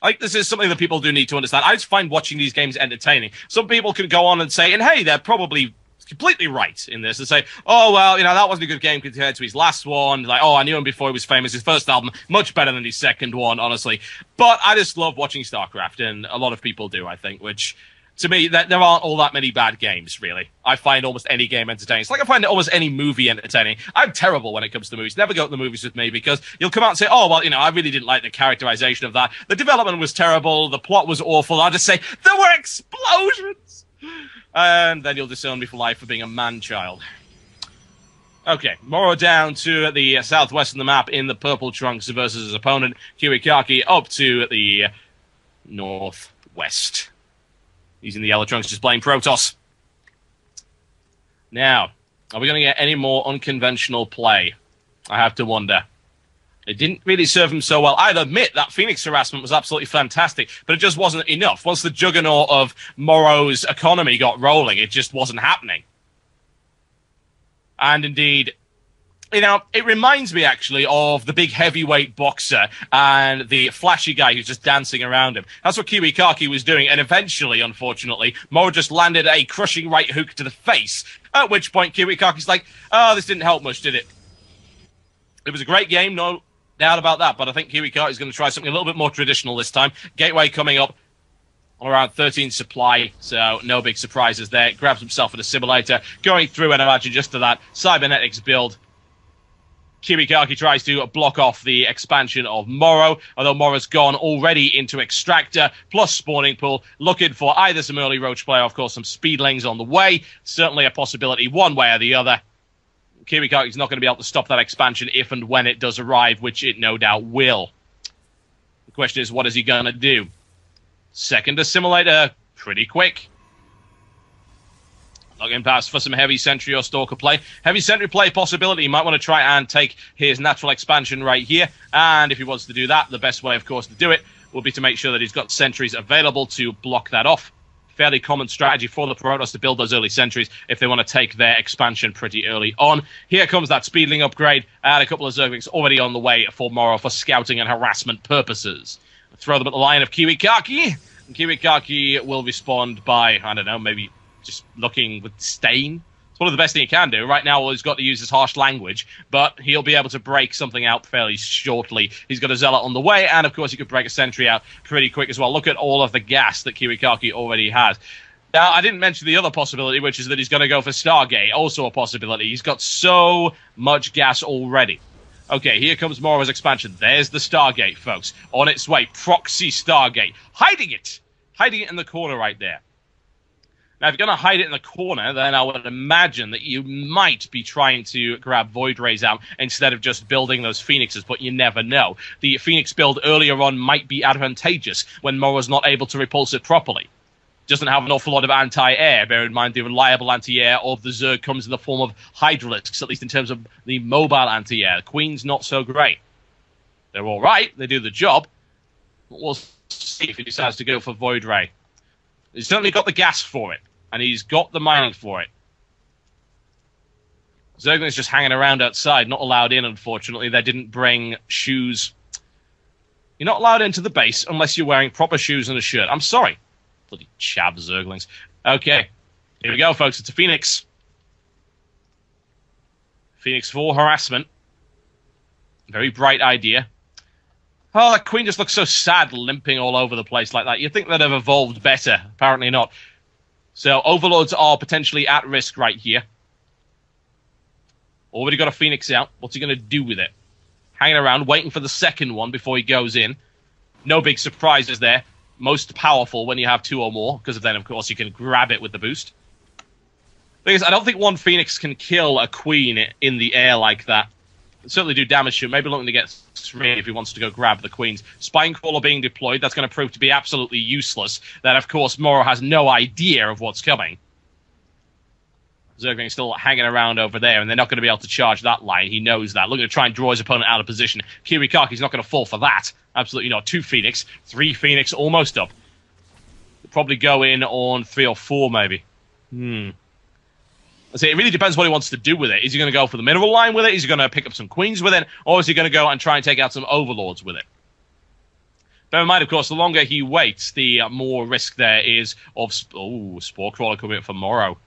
Like, this is something that people do need to understand. I just find watching these games entertaining. Some people can go on and say, and hey, they're probably completely right in this, and say, oh, well, you know, that wasn't a good game compared to his last one. Like, oh, I knew him before he was famous. His first album, much better than his second one, honestly. But I just love watching StarCraft, and a lot of people do, I think, which, to me, there aren't all that many bad games, really. I find almost any game entertaining. It's like I find almost any movie entertaining. I'm terrible when it comes to movies. Never go to the movies with me, because you'll come out and say, oh, well, you know, I really didn't like the characterization of that. The development was terrible. The plot was awful. I'll just say, there were explosions! And then you'll disown me for life for being a man-child. Okay, Morrow down to the southwest of the map in the purple trunks versus his opponent, Kiwikaki, up to the northwest. He's in the yellow trunks, just playing Protoss. Now, are we going to get any more unconventional play? I have to wonder. It didn't really serve him so well. I'd admit that Phoenix harassment was absolutely fantastic, but it just wasn't enough. Once the juggernaut of Morrow's economy got rolling, it just wasn't happening. And indeed, you know, it reminds me actually of the big heavyweight boxer and the flashy guy who's just dancing around him. That's what Kiwikaki was doing, and eventually, unfortunately, Morrow just landed a crushing right hook to the face, at which point Kiwikaki's like, oh, this didn't help much, did it? It was a great game, no doubt about that, but I think Kiwikaki is going to try something a little bit more traditional this time. Gateway coming up on around 13 supply, so no big surprises there. Grabs himself an assimilator, going through, and I imagine just to that cybernetics build. Kiwikaki tries to block off the expansion of Morrow, although Morrow's gone already into Extractor, plus Spawning Pool, looking for either some early Roach play or, of course, some Speedlings on the way. Certainly a possibility one way or the other. Kiwikaki's not going to be able to stop that expansion if and when it does arrive, which it no doubt will. The question is, what is he going to do? Second assimilator, pretty quick. Looking past for some heavy sentry or stalker play. Heavy sentry play possibility. You might want to try and take his natural expansion right here. And if he wants to do that, the best way, of course, to do it will be to make sure that he's got sentries available to block that off. Fairly common strategy for the Protoss to build those early sentries if they want to take their expansion pretty early on. Here comes that Speedling upgrade, and a couple of Zerglings already on the way for Morrow for scouting and harassment purposes. Throw them at the line of Kiwikaki, and Kiwikaki will respond by, I don't know, maybe just looking with disdain. It's one of the best things he can do. Right now, all he's got to use is harsh language, but he'll be able to break something out fairly shortly. He's got a Zealot on the way, and of course, he could break a sentry out pretty quick as well. Look at all of the gas that Kiwikaki already has. Now, I didn't mention the other possibility, which is that he's going to go for Stargate. Also a possibility. He's got so much gas already. Okay, here comes Morrow's expansion. There's the Stargate, folks. On its way. Proxy Stargate. Hiding it! Hiding it in the corner right there. Now, if you're going to hide it in the corner, then I would imagine that you might be trying to grab Void Rays out instead of just building those Phoenixes, but you never know. The Phoenix build earlier on might be advantageous when Morrow's not able to repulse it properly. Doesn't have an awful lot of anti-air. Bear in mind, the reliable anti-air of the Zerg comes in the form of Hydralisks, at least in terms of the mobile anti-air. The Queen's not so great. They're all right. They do the job. We'll see if he decides to go for Void Ray. He's certainly got the gas for it. And he's got the mining for it. Zergling's just hanging around outside, not allowed in, unfortunately. They didn't bring shoes. You're not allowed into the base unless you're wearing proper shoes and a shirt. I'm sorry. Bloody chav Zerglings. Okay, here we go, folks. It's a Phoenix. Phoenix 4 harassment. Very bright idea. Oh, that Queen just looks so sad, limping all over the place like that. You'd think they'd have evolved better. Apparently not. So, Overlords are potentially at risk right here. Already got a Phoenix out. What's he going to do with it? Hanging around, waiting for the second one before he goes in. No big surprises there. Most powerful when you have two or more, because then, of course, you can grab it with the boost. Thing is, I don't think one Phoenix can kill a Queen in the air like that. It'll certainly do damage to him. Maybe looking to get 3 if he wants to go grab the Queens. Spinecrawler being deployed, that's going to prove to be absolutely useless. Then, of course, Morrow has no idea of what's coming. Zergling's still hanging around over there, and they're not going to be able to charge that line. He knows that. Looking to try and draw his opponent out of position. Kiwikaki's not going to fall for that. Absolutely not. 2 Phoenix, 3 Phoenix, almost up. They'll probably go in on 3 or 4, maybe. I say it really depends what he wants to do with it. Is he going to go for the mineral line with it? Is he going to pick up some Queens with it? Or is he going to go and try and take out some Overlords with it? Bear in mind, of course, the longer he waits, the more risk there is of... Oh, Spore Crawler coming up for Morrow.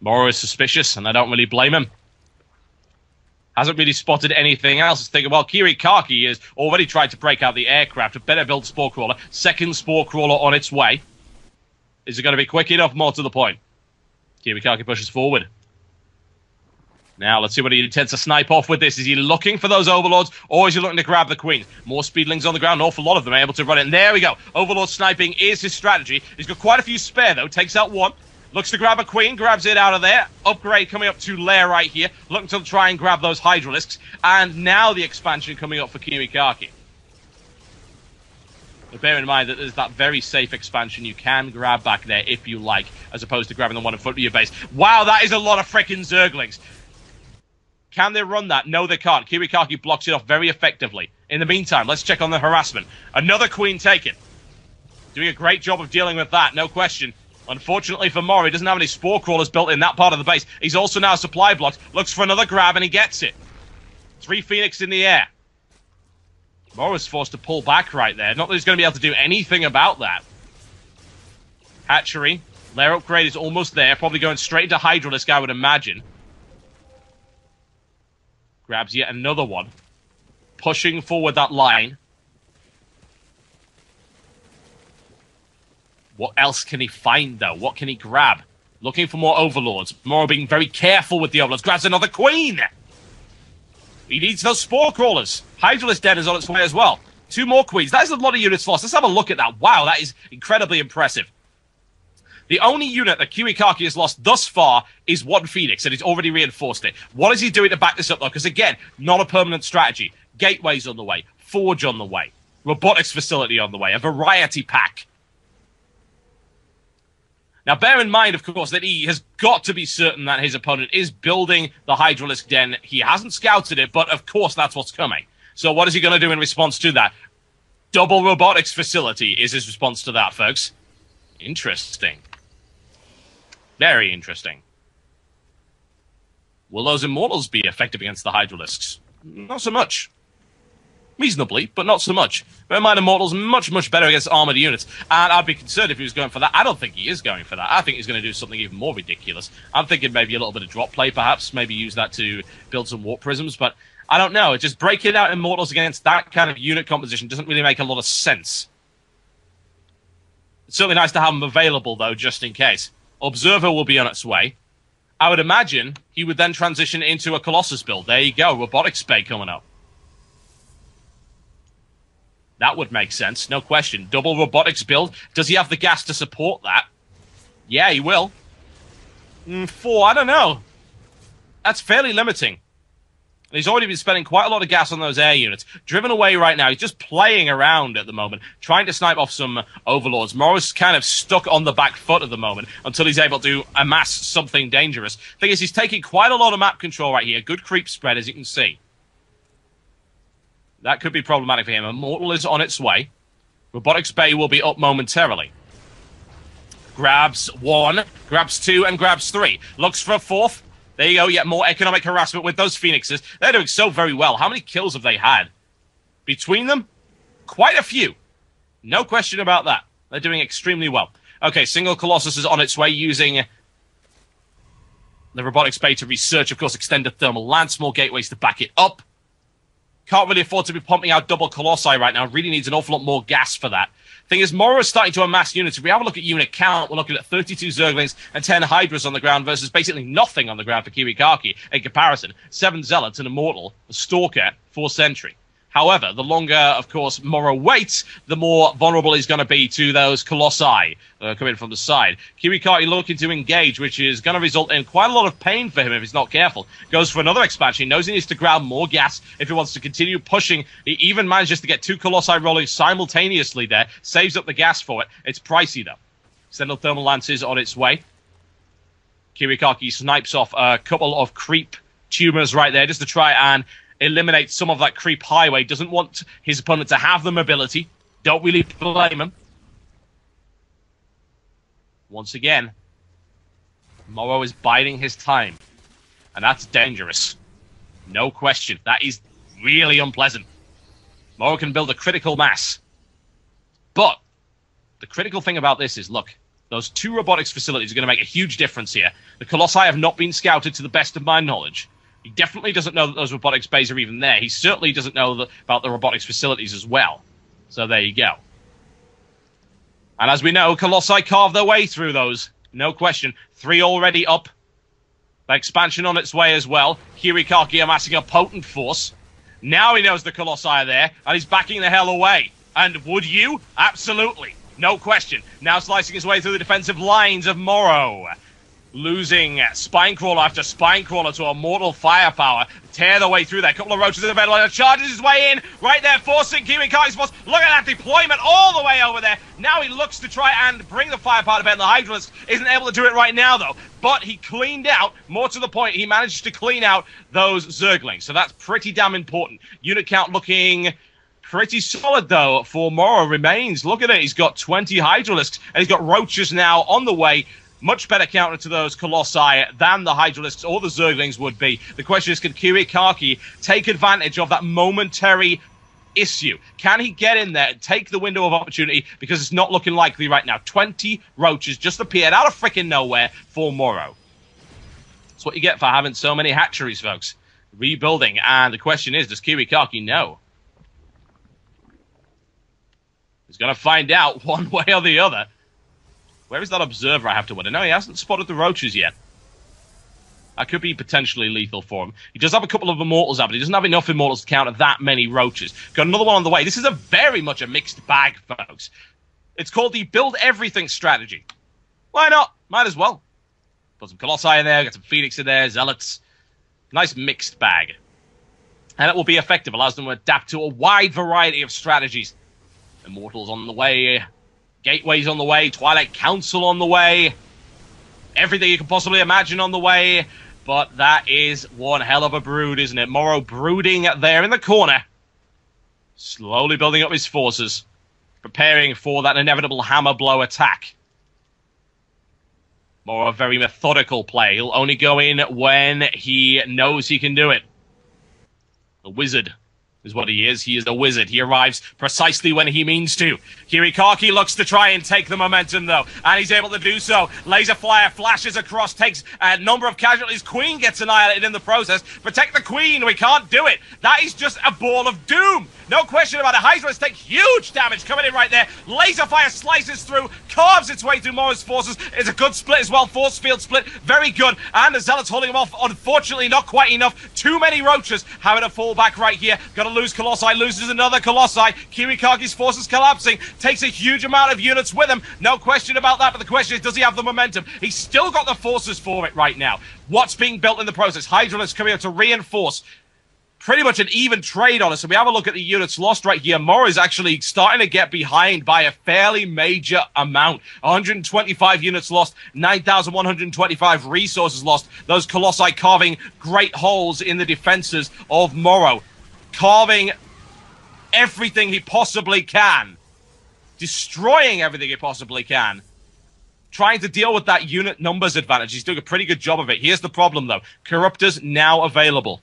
Morrow is suspicious, and I don't really blame him. Hasn't really spotted anything else. He's thinking, well, Kiwikaki has already tried to break out the aircraft. A better built Spore Crawler. Second Spore Crawler on its way. Is it going to be quick enough? More to the point. Kiwikaki pushes forward. Now, let's see what he intends to snipe off with this. Is he looking for those Overlords, or is he looking to grab the Queens? More Speedlings on the ground. An awful lot of them are able to run it. And there we go. Overlord sniping is his strategy. He's got quite a few spare, though. Takes out one. Looks to grab a Queen. Grabs it out of there. Upgrade coming up to Lair right here. Looking to try and grab those Hydralisks. And now the expansion coming up for Kiwikaki. But bear in mind that there's that very safe expansion you can grab back there if you like, as opposed to grabbing the one in front of your base. Wow, that is a lot of frickin' Zerglings. Can they run that? No, they can't. Kiwikaki blocks it off very effectively. In the meantime, let's check on the harassment. Another Queen taken. Doing a great job of dealing with that, no question. Unfortunately for Morrow, he doesn't have any Spore Crawlers built in that part of the base. He's also now supply blocked. Looks for another grab, and he gets it. 3 Phoenix in the air. Morrow's forced to pull back right there. Not that he's going to be able to do anything about that. Hatchery. Lair upgrade is almost there. Probably going straight into Hydralisk, I would imagine. Grabs yet another one. Pushing forward that line. What else can he find, though? What can he grab? Looking for more Overlords. Morrow being very careful with the Overlords. Grabs another Queen! He needs those Spore Crawlers. Hydralisk Den is on its way as well. 2 more Queens. That is a lot of units lost. Let's have a look at that. Wow, that is incredibly impressive. The only unit that Kiwikaki has lost thus far is 1 Phoenix, and he's already reinforced it. What is he doing to back this up, though? Because, again, not a permanent strategy. Gateways on the way. Forge on the way. Robotics facility on the way. A variety pack. Now, bear in mind, of course, that he has got to be certain that his opponent is building the Hydralisk Den. He hasn't scouted it, but, of course, that's what's coming. So what is he going to do in response to that? Double robotics facility is his response to that, folks. Interesting. Very interesting. Will those Immortals be effective against the Hydralisks? Not so much. Reasonably, but not so much. Bear in mind, Immortals much, much better against armored units. And I'd be concerned if he was going for that. I don't think he is going for that. I think he's going to do something even more ridiculous. I'm thinking maybe a little bit of drop play, perhaps. Maybe use that to build some warp prisms. But I don't know. Just breaking out Immortals against that kind of unit composition doesn't really make a lot of sense. It's certainly nice to have them available, though, just in case. Observer will be on its way. I would imagine he would then transition into a Colossus build. There you go, Robotics Bay coming up. That would make sense, no question. Double Robotics build. Does he have the gas to support that? Yeah, he will. 4, I don't know. That's fairly limiting. He's already been spending quite a lot of gas on those air units. Driven away right now. He's just playing around at the moment, trying to snipe off some Overlords. Morrow's kind of stuck on the back foot at the moment until he's able to amass something dangerous. Thing is, he's taking quite a lot of map control right here. Good creep spread, as you can see. That could be problematic for him. Immortal is on its way. Robotics Bay will be up momentarily. Grabs 1, grabs 2, and grabs 3. Looks for a 4th. There you go, yet more economic harassment with those Phoenixes. They're doing so very well. How many kills have they had? Between them? Quite a few. No question about that. They're doing extremely well. Okay, single Colossus is on its way using the Robotics Bay to research, of course, extended thermal lance, more gateways to back it up. Can't really afford to be pumping out double Colossi right now. Really needs an awful lot more gas for that. Thing is, Morrow is starting to amass units. If we have a look at unit count, we're looking at 32 Zerglings and 10 Hydras on the ground versus basically nothing on the ground for Kiwikaki in comparison. 7 Zealots, an Immortal, a Stalker, 4 Sentry. However, the longer, of course, Morrow waits, the more vulnerable he's going to be to those Colossi coming from the side. Kiwikaki looking to engage, which is going to result in quite a lot of pain for him if he's not careful. Goes for another expansion. He knows he needs to grab more gas if he wants to continue pushing. He even manages to get 2 Colossi rolling simultaneously there. Saves up the gas for it. It's pricey, though. Extended thermal lance is on its way. Kiwikaki snipes off a couple of creep tumors right there just to try and eliminate some of that creep highway. Doesn't want his opponent to have the mobility. Don't really blame him. Once again, Morrow is biding his time. And that's dangerous. No question. That is really unpleasant. Morrow can build a critical mass. But the critical thing about this is, look, those 2 robotics facilities are going to make a huge difference here. The Colossi have not been scouted to the best of my knowledge. He definitely doesn't know that those robotics bays are even there. He certainly doesn't know about the robotics facilities as well. So there you go. And as we know, Colossi carve their way through those. No question. 3 already up. The expansion on its way as well. Kiwikaki amassing a potent force. Now he knows the Colossi are there, and he's backing the hell away. And would you? Absolutely. No question. Now slicing his way through the defensive lines of Morrow. Losing Spinecrawler after Spinecrawler to a mortal firepower. Tear their way through there. A couple of roaches available. Charges his way in. Right there, forcing Kiwikaki's force. Look at that deployment all the way over there. Now he looks to try and bring the firepower to bed. The Hydralisk isn't able to do it right now, though. But he cleaned out, more to the point, he managed to clean out those Zerglings. So that's pretty damn important. Unit count looking pretty solid, though, for Morrow remains. Look at it. He's got 20 Hydralisks, and he's got roaches now on the way. Much better counter to those Colossi than the Hydralisks or the Zerglings would be. The question is, can Kiwikaki take advantage of that momentary issue? Can he get in there and take the window of opportunity? Because it's not looking likely right now. 20 roaches just appeared out of freaking nowhere for Morrow. That's what you get for having so many hatcheries, folks. Rebuilding. And the question is, does Kiwikaki know? He's going to find out one way or the other. Where is that observer, I have to wonder? No, he hasn't spotted the roaches yet. That could be potentially lethal for him. He does have a couple of immortals out, but he doesn't have enough immortals to counter that many roaches. Got another one on the way. This is a very much a mixed bag, folks. It's called the build everything strategy. Why not? Might as well. Put some Colossi in there, got some Phoenix in there, Zealots. Nice mixed bag. And it will be effective, allows them to adapt to a wide variety of strategies. Immortals on the way. Gateways on the way, Twilight Council on the way, everything you can possibly imagine on the way, but that is one hell of a brood, isn't it? Morrow brooding there in the corner, slowly building up his forces, preparing for that inevitable hammer blow attack. Morrow, a very methodical play. He'll only go in when he knows he can do it. A wizard is what he is. He is a wizard. He arrives precisely when he means to. Kiwikaki looks to try and take the momentum, though, and he's able to do so. Laser Flyer flashes across, takes a number of casualties. Queen gets annihilated in the process. Protect the Queen. We can't do it. That is just a ball of doom. No question about it. Hydralisk take huge damage coming in right there. Laser Fire slices through, carves its way through Morrow's forces. It's a good split as well. Force field split. Very good. And the Zealots holding him off. Unfortunately, not quite enough. Too many roaches having to fall back right here. Got to lose Colossi. Loses another Colossi. Kiwikaki's forces collapsing. Takes a huge amount of units with him. No question about that. But the question is, does he have the momentum? He's still got the forces for it right now. What's being built in the process? Hydralisk coming up to reinforce. Pretty much an even trade on us. So we have a look at the units lost right here. Morrow is actually starting to get behind by a fairly major amount. 125 units lost, 9,125 resources lost. Those Colossi carving great holes in the defenses of Morrow. Carving everything he possibly can. Destroying everything he possibly can. Trying to deal with that unit numbers advantage. He's doing a pretty good job of it. Here's the problem, though. Corruptors now available.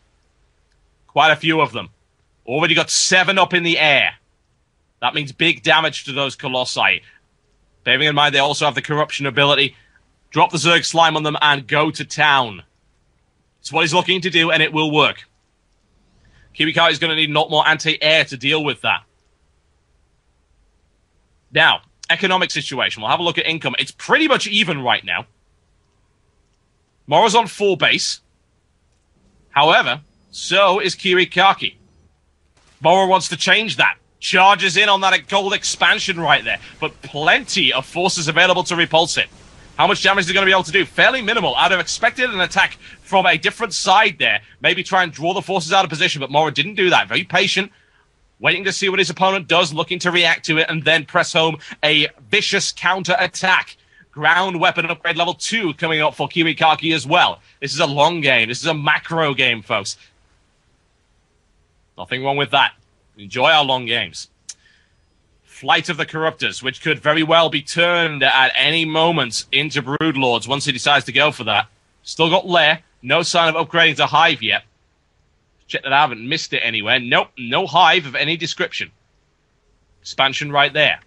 Quite a few of them. Already got 7 up in the air. That means big damage to those Colossi. Bearing in mind they also have the corruption ability. Drop the Zerg Slime on them and go to town. It's what he's looking to do, and it will work. Kiwikaki is going to need a lot more anti-air to deal with that. Now, economic situation. We'll have a look at income. It's pretty much even right now. Morrow's on full base. However, so is Kiwikaki. Morrow wants to change that. Charges in on that gold expansion right there. But plenty of forces available to repulse it. How much damage is he going to be able to do? Fairly minimal. I'd have expected an attack from a different side there. Maybe try and draw the forces out of position, but Morrow didn't do that. Very patient. Waiting to see what his opponent does, looking to react to it, and then press home a vicious counter-attack. Ground weapon upgrade level 2 coming up for Kiwikaki as well. This is a long game. This is a macro game, folks. Nothing wrong with that. Enjoy our long games. Flight of the Corruptors, which could very well be turned at any moment into Broodlords once he decides to go for that. Still got Lair. No sign of upgrading to Hive yet. Check that I haven't missed it anywhere. Nope, no hive of any description. Expansion right there.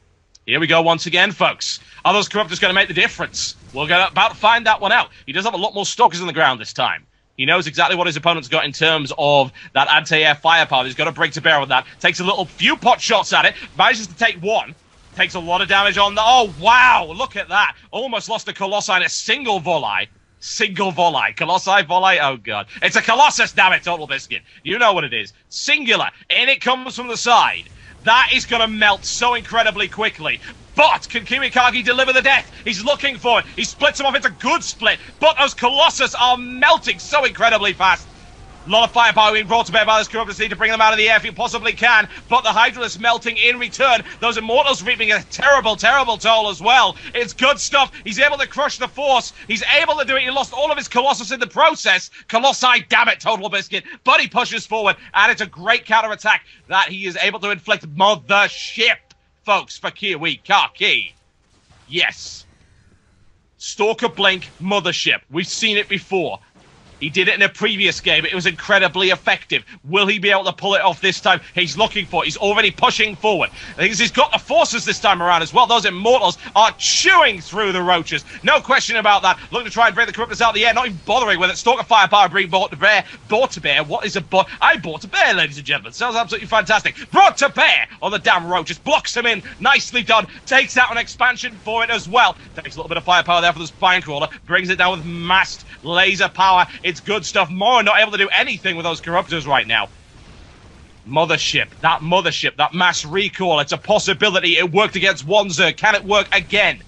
Here we go once again, folks. Are those corruptors going to make the difference? We're about to find that one out. He does have a lot more stalkers on the ground this time. He knows exactly what his opponent's got in terms of that anti-air firepower. He's got to bring to bear on that. Takes a few pot shots at it. Manages to take one. Takes a lot of damage on the... Oh, wow! Look at that. Almost lost the Colossi in a single volley. Single volley. Colossi volley? Oh, God. It's a Colossus, damn it, Total Biscuit. You know what it is. Singular. In it comes from the side. That is going to melt so incredibly quickly. But can Kiwikaki deliver the death? He's looking for it. He splits him off. It's a good split. But those Colossus are melting so incredibly fast. A lot of firepower being brought to bear by those corruptors. Need to bring them out of the air if you possibly can. But the Hydralisk melting in return. Those Immortals reaping a terrible, terrible toll as well. It's good stuff. He's able to crush the force. He's able to do it. He lost all of his Colossus in the process. Colossi, damn it, Total Biscuit. But he pushes forward. And it's a great counterattack that he is able to inflict. Mothership, folks, for Kiwikaki. Yes. Stalker Blink, Mothership. We've seen it before. He did it in a previous game. It was incredibly effective. Will he be able to pull it off this time? He's looking for it. He's already pushing forward. He's got the forces this time around as well. Those Immortals are chewing through the roaches. No question about that. Looking to try and break the corruptors out of the air. Not even bothering with it. Stalker Firepower being brought to bear. Brought to bear? What is a bot? I brought to bear, ladies and gentlemen. Sounds absolutely fantastic. Brought to bear on the damn roaches. Blocks him in. Nicely done. Takes out an expansion for it as well. Takes a little bit of firepower there for the Spine Crawler. Brings it down with massed laser power. It's good stuff. Morrow not able to do anything with those corruptors right now. Mothership, that mass recall, it's a possibility. It worked against Wanzer. Can it work again?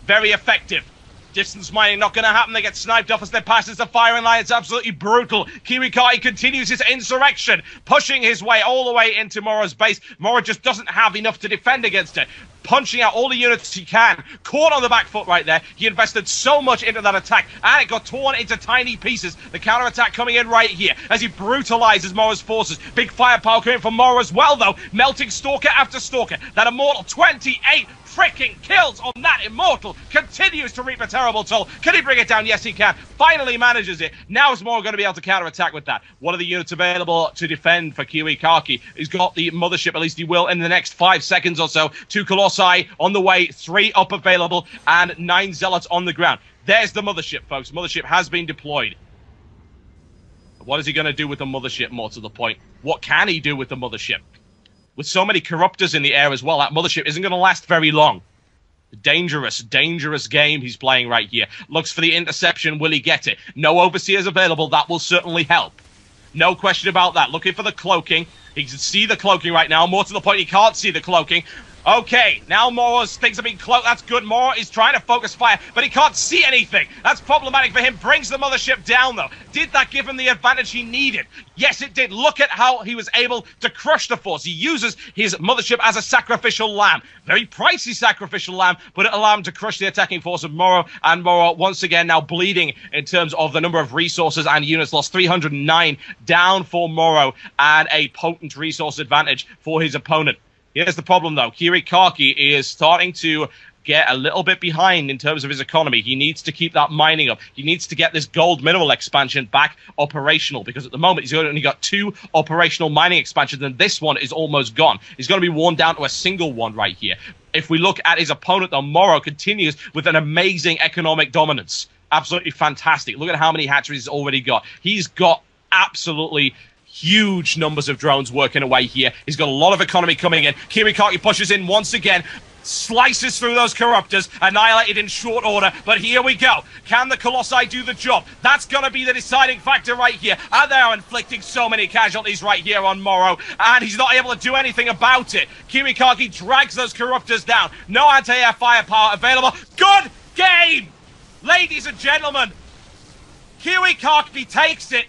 Very effective. Distance mining not going to happen. They get sniped off as they pass the firing line. It's absolutely brutal. Kiwikaki continues his insurrection, pushing his way all the way into Morrow's base. Morrow just doesn't have enough to defend against it. Punching out all the units he can. Caught on the back foot right there. He invested so much into that attack, and it got torn into tiny pieces. The counterattack coming in right here as he brutalizes Morrow's forces. Big firepower coming from Morrow as well, though. Melting Stalker after Stalker. That Immortal, 28 freaking kills on that Immortal. Continues to reap a terrible toll. Can he bring it down? Yes, he can. Finally manages it. Now is Morrow going to be able to counterattack with that. What are the units available to defend for Kiwikaki? He's got the Mothership, at least he will, in the next 5 seconds or so. 2 Colossi on the way, 3 up available, and 9 Zealots on the ground. There's the Mothership, folks. Mothership has been deployed. What is he going to do with the Mothership, more to the point? What can he do with the Mothership? With so many corruptors in the air as well, that Mothership isn't going to last very long. Dangerous, dangerous game he's playing right here. Looks for the interception. Will he get it? No Overseers available. That will certainly help. No question about that. Looking for the cloaking. He can see the cloaking right now. More to the point, he can't see the cloaking. Okay, now Morrow's things are being cloaked. That's good. Morrow is trying to focus fire, but he can't see anything. That's problematic for him. Brings the Mothership down, though. Did that give him the advantage he needed? Yes, it did. Look at how he was able to crush the force. He uses his Mothership as a sacrificial lamb. Very pricey sacrificial lamb, but it allowed him to crush the attacking force of Morrow. And Morrow, once again, now bleeding in terms of the number of resources and units lost. 309 down for Morrow, and a potent resource advantage for his opponent. Here's the problem, though. Kiwikaki is starting to get a little bit behind in terms of his economy. He needs to keep that mining up. He needs to get this gold mineral expansion back operational, because at the moment he's only got 2 operational mining expansions, and this one is almost gone. He's going to be worn down to a single one right here. If we look at his opponent, though, Morrow continues with an amazing economic dominance. Absolutely fantastic. Look at how many hatcheries he's already got. He's got absolutely huge numbers of drones working away here. He's got a lot of economy coming in. Kiwikaki pushes in once again, slices through those corruptors, annihilated in short order. But here we go. Can the Colossi do the job? That's going to be the deciding factor right here. And they are inflicting so many casualties right here on Morrow, and he's not able to do anything about it. Kiwikaki drags those corruptors down. No anti-air firepower available. Good game! Ladies and gentlemen, Kiwikaki takes it